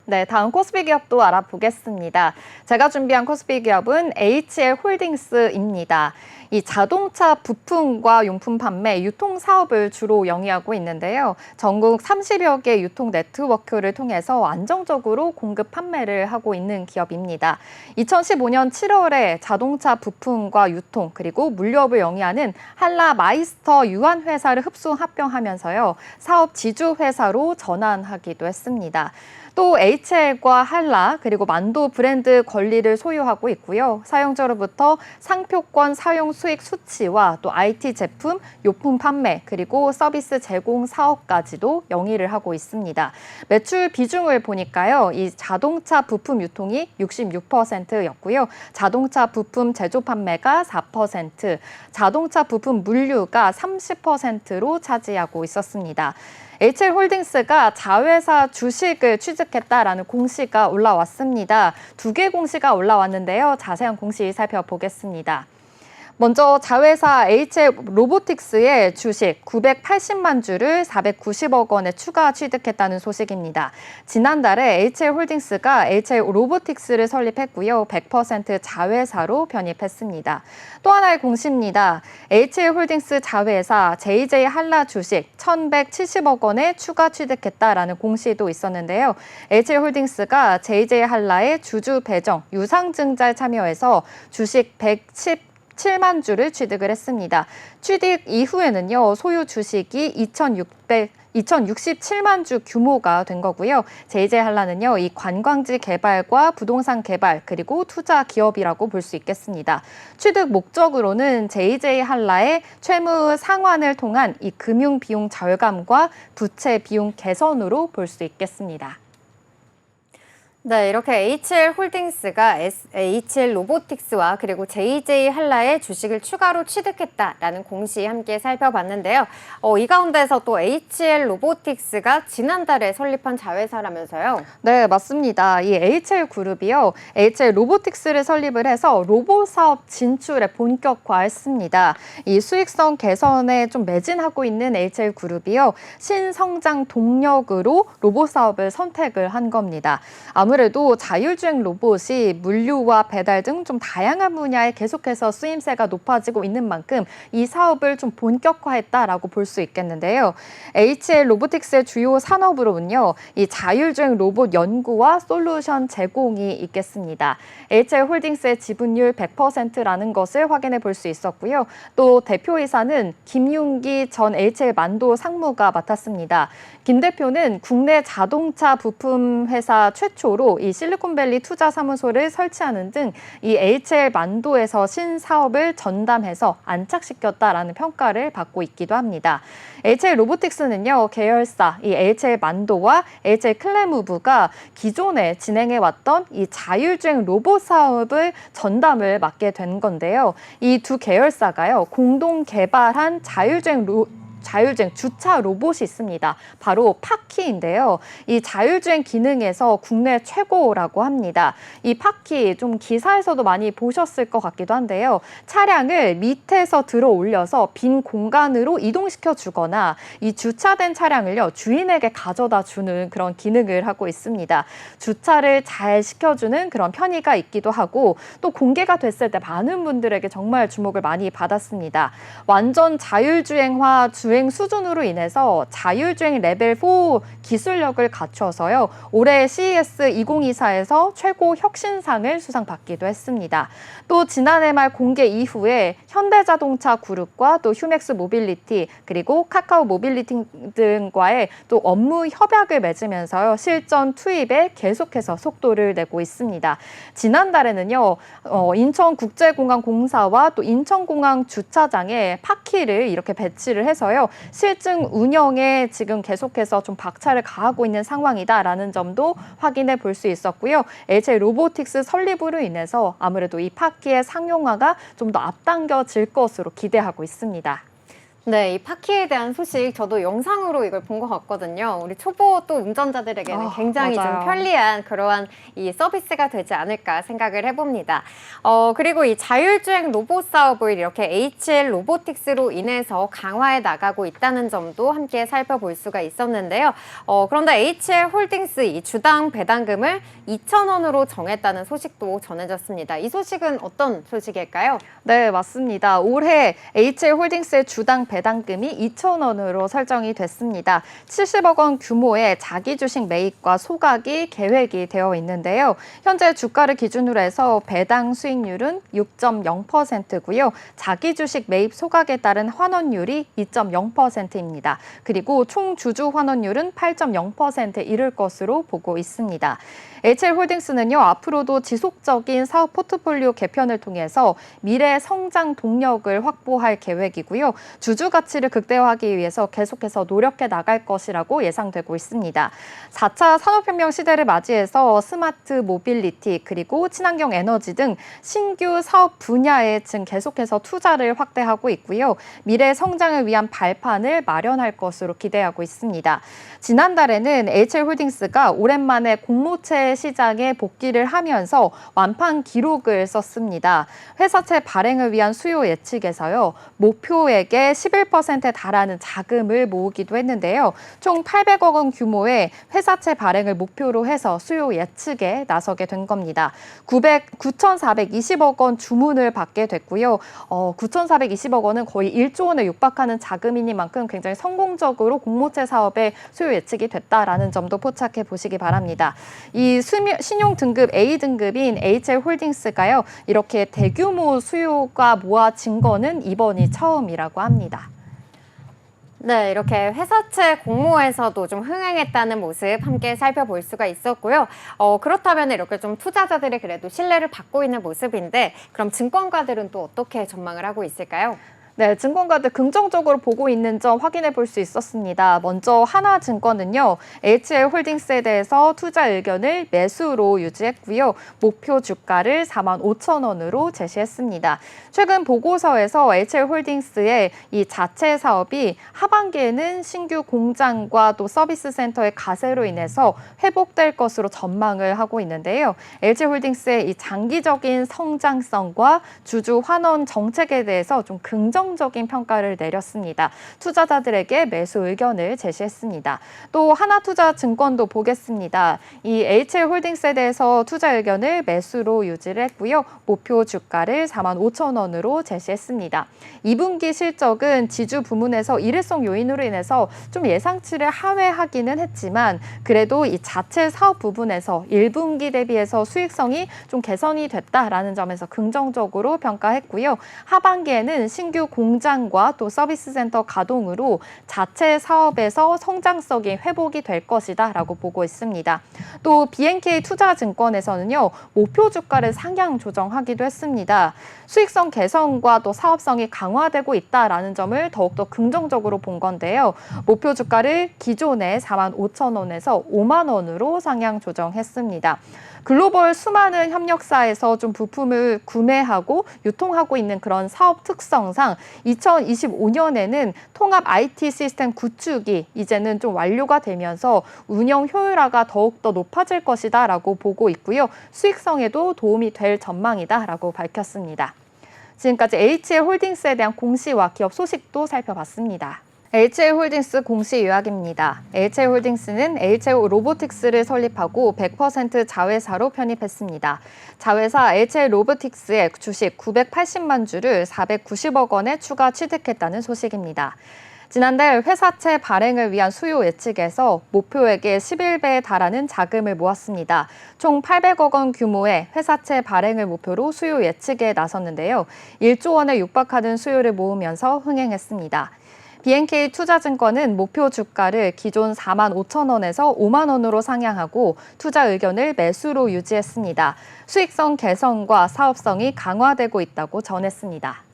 네, 다음 코스피 기업도 알아보겠습니다. 제가 준비한 코스피 기업은 HL홀딩스입니다. 이 자동차 부품과 용품 판매, 유통 사업을 주로 영위하고 있는데요. 전국 30여 개 유통 네트워크를 통해서 안정적으로 공급 판매를 하고 있는 기업입니다. 2015년 7월에 자동차 부품과 유통 그리고 물류업을 영위하는 한라 마이스터 유한 회사를 흡수 합병하면서요. 사업 지주 회사로 전환하기도 했습니다. 또 HL과 한라 그리고 만도 브랜드 권리를 소유하고 있고요. 사용자로부터 상표권 사용 수익 수취와 또 IT 제품, 요품 판매 그리고 서비스 제공 사업까지도 영위를 하고 있습니다. 매출 비중을 보니까요. 이 자동차 부품 유통이 66%였고요. 자동차 부품 제조 판매가 4%, 자동차 부품 물류가 30%로 차지하고 있었습니다. HL홀딩스가 자회사 주식을 취득했다라는 공시가 올라왔습니다. 2개 공시가 올라왔는데요. 자세한 공시 살펴보겠습니다. 먼저 자회사 HL로보틱스의 주식 980만 주를 490억 원에 추가 취득했다는 소식입니다. 지난달에 HL홀딩스가 HL로보틱스를 설립했고요. 100% 자회사로 변입했습니다. 또 하나의 공시입니다. HL홀딩스 자회사 JJ 한라 주식 1,170억 원에 추가 취득했다라는 공시도 있었는데요. HL홀딩스가 JJ 한라의 주주 배정, 유상증자에 참여해서 주식 117만 주를 취득을 했습니다. 취득 이후에는요, 소유 주식이 2,067만 주 규모가 된 거고요. JJ 한라는요, 이 관광지 개발과 부동산 개발 그리고 투자 기업이라고 볼 수 있겠습니다. 취득 목적으로는 JJ 한라의 채무 상환을 통한 이 금융 비용 절감과 부채 비용 개선으로 볼 수 있겠습니다. 네, 이렇게 HL홀딩스가 HL로보틱스와 그리고 JJ 한라의 주식을 추가로 취득했다라는 공시 함께 살펴봤는데요. 이 가운데서 또 HL로보틱스가 지난달에 설립한 자회사라면서요? 네, 맞습니다. 이 HL그룹이요. HL로보틱스를 설립을 해서 로봇 사업 진출에 본격화했습니다. 이 수익성 개선에 좀 매진하고 있는 HL그룹이요. 신성장 동력으로 로봇 사업을 선택을 한 겁니다. 아무래도 자율주행 로봇이 물류와 배달 등 좀 다양한 분야에 계속해서 쓰임새가 높아지고 있는 만큼 이 사업을 좀 본격화했다라고 볼 수 있겠는데요. HL로보틱스의 주요 산업으로는요, 이 자율주행 로봇 연구와 솔루션 제공이 있겠습니다. HL홀딩스의 지분율 100%라는 것을 확인해 볼 수 있었고요. 또 대표이사는 김윤기 전 HL만도 상무가 맡았습니다. 김 대표는 국내 자동차 부품 회사 최초로 이 실리콘밸리 투자사무소를 설치하는 등 이 HL만도에서 신사업을 전담해서 안착시켰다라는 평가를 받고 있기도 합니다. HL로보틱스는요, 계열사 이 HL만도와 HL클레무브가 기존에 진행해왔던 이 자율주행 로봇 사업을 전담을 맡게 된 건데요. 이 두 계열사가요, 공동 개발한 자율주행 주차 로봇이 있습니다. 바로 파키인데요. 이 자율주행 기능에서 국내 최고라고 합니다. 이 파키 좀 기사에서도 많이 보셨을 것 같기도 한데요. 차량을 밑에서 들어 올려서 빈 공간으로 이동시켜 주거나 이 주차된 차량을요, 주인에게 가져다 주는 그런 기능을 하고 있습니다. 주차를 잘 시켜주는 그런 편의가 있기도 하고 또 공개가 됐을 때 많은 분들에게 정말 주목을 많이 받았습니다. 완전 자율주행화 주행 수준으로 인해서 자율주행 레벨 4 기술력을 갖춰서요. 올해 CES 2024에서 최고 혁신상을 수상받기도 했습니다. 또 지난해 말 공개 이후에 현대자동차 그룹과 또 휴맥스 모빌리티 그리고 카카오 모빌리티 등과의 또 업무 협약을 맺으면서요. 실전 투입에 계속해서 속도를 내고 있습니다. 지난달에는요. 인천국제공항공사와 또 인천공항 주차장에 파키를 이렇게 배치를 해서요. 실증 운영에 지금 계속해서 좀 박차를 가하고 있는 상황이다라는 점도 확인해 볼 수 있었고요. HL로보틱스 설립으로 인해서 아무래도 이 파키의 상용화가 좀 더 앞당겨질 것으로 기대하고 있습니다. 네, 이 파키에 대한 소식 저도 영상으로 이걸 본 것 같거든요. 우리 초보 또 운전자들에게는 굉장히 좀 맞아요. 편리한 그러한 이 서비스가 되지 않을까 생각을 해봅니다. 그리고 이 자율주행 로봇 사업을 이렇게 HL 로보틱스로 인해서 강화해 나가고 있다는 점도 함께 살펴볼 수가 있었는데요. 그런데 HL 홀딩스 이 주당 배당금을 2,000원으로 정했다는 소식도 전해졌습니다. 이 소식은 어떤 소식일까요? 네, 맞습니다. 올해 HL홀딩스의 주당 배당금이 2,000원으로 설정이 됐습니다. 70억 원 규모의 자기 주식 매입과 소각이 계획이 되어 있는데요. 현재 주가를 기준으로 해서 배당 수익률은 6.0%고요. 자기 주식 매입 소각에 따른 환원율이 2.0%입니다. 그리고 총 주주 환원율은 8.0%에 이를 것으로 보고 있습니다. HL홀딩스는요, 앞으로도 지속적인 사업 포트폴리오 개편을 통해서 미래 성장 동력을 확보할 계획이고요. 주주 가치를 극대화하기 위해서 계속해서 노력해 나갈 것이라고 예상되고 있습니다. 4차 산업혁명 시대를 맞이해서 스마트 모빌리티 그리고 친환경 에너지 등 신규 사업 분야에 지금 계속해서 투자를 확대하고 있고요. 미래 성장을 위한 발판을 마련할 것으로 기대하고 있습니다. 지난달에는 HL홀딩스가 오랜만에 공모채 시장에 복귀를 하면서 완판 기록을 썼습니다. 회사채 발행을 위한 수요 예측에서요. 목표액의 11%에 달하는 자금을 모으기도 했는데요. 총 800억 원 규모의 회사채 발행을 목표로 해서 수요 예측에 나서게 된 겁니다. 9,420억 원 주문을 받게 됐고요. 9,420억 원은 거의 1조 원에 육박하는 자금이니만큼 굉장히 성공적으로 공모채 사업에 수요 예측이 됐다라는 점도 포착해 보시기 바랍니다. 이 신용 등급 A등급인 HL홀딩스가요. 이렇게 대규모 수요가 모아진 거는 이번이 처음이라고 합니다. 네, 이렇게 회사채 공모에서도 좀 흥행했다는 모습 함께 살펴볼 수가 있었고요. 그렇다면 이렇게 좀 투자자들의 그래도 신뢰를 받고 있는 모습인데 그럼 증권가들은 또 어떻게 전망을 하고 있을까요? 네, 증권가들 긍정적으로 보고 있는 점 확인해 볼 수 있었습니다. 먼저 하나증권은요, HL홀딩스에 대해서 투자 의견을 매수로 유지했고요. 목표 주가를 45,000원으로 제시했습니다. 최근 보고서에서 HL홀딩스의 이 자체 사업이 하반기에는 신규 공장과 또 서비스 센터의 가세로 인해서 회복될 것으로 전망을 하고 있는데요. HL홀딩스의 이 장기적인 성장성과 주주 환원 정책에 대해서 좀 긍정적인 평가를 내렸습니다. 투자자들에게 매수 의견을 제시했습니다. 또 하나투자증권도 보겠습니다. 이 HL홀딩스에 대해서 투자 의견을 매수로 유지를 했고요. 목표 주가를 45,000원으로 제시했습니다. 2분기 실적은 지주 부문에서 일회성 요인으로 인해서 좀 예상치를 하회하기는 했지만 그래도 이 자체 사업 부분에서 1분기 대비해서 수익성이 좀 개선이 됐다라는 점에서 긍정적으로 평가했고요. 하반기에는 신규 공장과 또 서비스 센터 가동으로 자체 사업에서 성장성이 회복이 될 것이다라고 보고 있습니다. 또 BNK 투자증권에서는요. 목표 주가를 상향 조정하기도 했습니다. 수익성 개선과 또 사업성이 강화되고 있다라는 점을 더욱더 긍정적으로 본 건데요. 목표 주가를 기존의 45,000원에서 5만 원으로 상향 조정했습니다. 글로벌 수많은 협력사에서 좀 부품을 구매하고 유통하고 있는 그런 사업 특성상 2025년에는 통합 IT 시스템 구축이 이제는 좀 완료가 되면서 운영 효율화가 더욱더 높아질 것이다라고 보고 있고요. 수익성에도 도움이 될 전망이다라고 밝혔습니다. 지금까지 HL홀딩스에 대한 공시와 기업 소식도 살펴봤습니다. HL홀딩스 공시 요약입니다. HL홀딩스는 HL 로보틱스를 설립하고 100% 자회사로 편입했습니다. 자회사 HL 로보틱스의 주식 980만 주를 490억 원에 추가 취득했다는 소식입니다. 지난달 회사채 발행을 위한 수요 예측에서 목표액의 11배에 달하는 자금을 모았습니다. 총 800억 원 규모의 회사채 발행을 목표로 수요 예측에 나섰는데요. 1조 원에 육박하는 수요를 모으면서 흥행했습니다. BNK 투자증권은 목표 주가를 기존 45,000원에서 5만 원으로 상향하고 투자 의견을 매수로 유지했습니다. 수익성 개선과 사업성이 강화되고 있다고 전했습니다.